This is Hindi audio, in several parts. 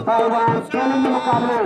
पहलवान चैलेंज मुकाबले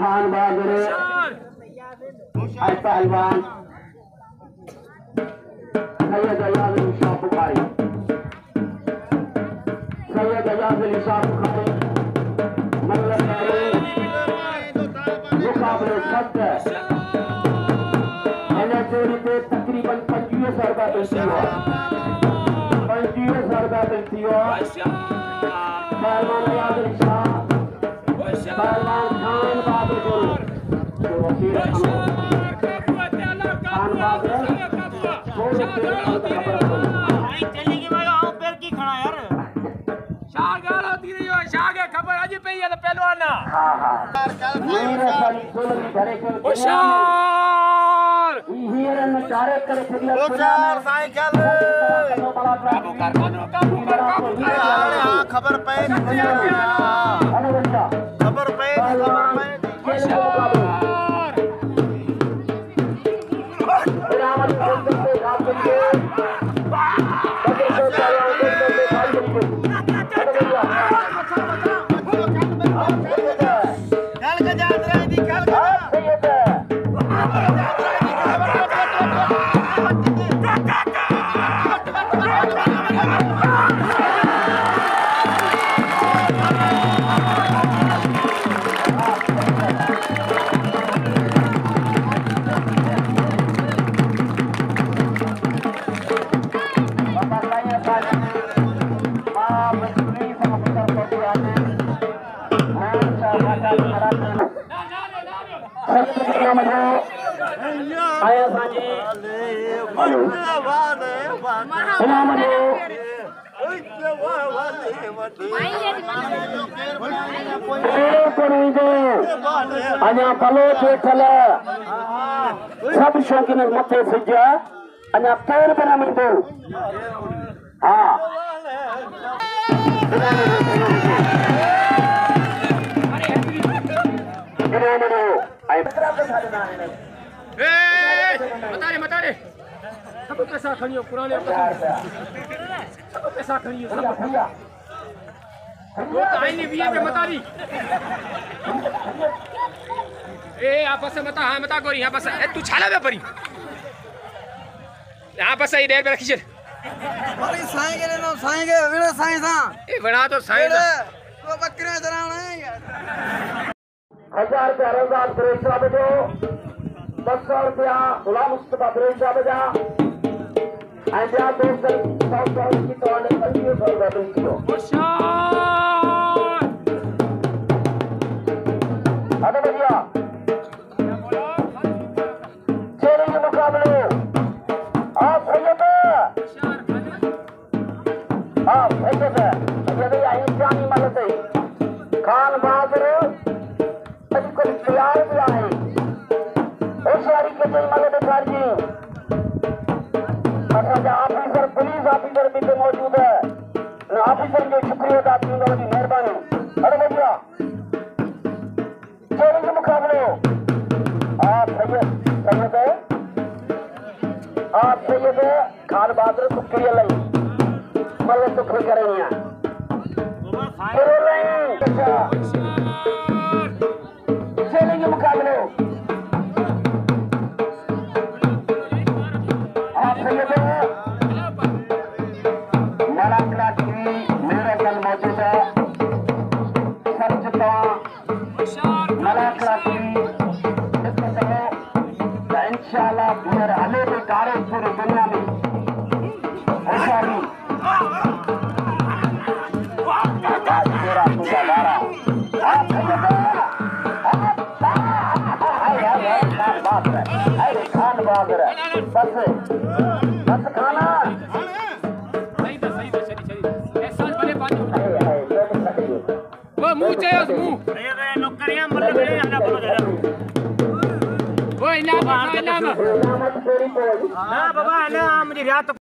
खान बहादुर पहलवान सैयद अयाज अली शाह बुखारी मुकाबले शब्द जोड़ी पे तकरीबन 25,000 का मिलती हो 25,000 का मिलती हो पहलवान अयाज अली शाह पहलवान खान बहादुर खबर पे अञा भलो वेठल सब शौक़ीन मथे सिज अञा केर बि न मिलंदो हा मतारे सब पैसा खणियो पुराने सब पैसा खणियो सब वो तो आई नहीं भी है मतारी ए आपस में मता हां मता गोरी यहां बस ए तू छाला में परी यहां बस ई देर पे रखी चल अरे साईं के नो साईं के विना साईं सा ए बना तो साईं तो बकरे चरावना है 1000 रुपया रमजान सुरेश साहब जो 200 रुपया गुलाम मुस्तफा सुरेश साहब जा आजा दोस्त 100 की तो आने 2500 रुपया देती हो अरे भैया चैलेंज मुकाबले आप सैयद आई जानी मलते खान बहादुर अॼुकल्ह तयार भी आहे होशियारी के चई मल ॾेखारिजे असांजा ऑफिसर पुलिस ऑफिसर भी हिते मौजूद है ऑफिसर जो शुक्रिया अदा थींदो वॾी महिरबानी अरे भैया चैलेंज मुकाबलो आप सैयद खान बहादुर शुक्रिया लई मल शुक्र करें चैलेंज मुकाबले आप सैयद मराकला टीवी मेरे कल मौजूद है सच तो मलाकड़ा टीवी इसको चलो इंशाल्लाह बियर हले भी कारे पूरी दुनिया में होशियारी तेरा पूरा लारा खान बात है बस खाना सही एहसास बने पानी वो मुंह चाहिए उस मुंह नौकरियां मतलब वो इनाम ना बाबा ना मुझे रात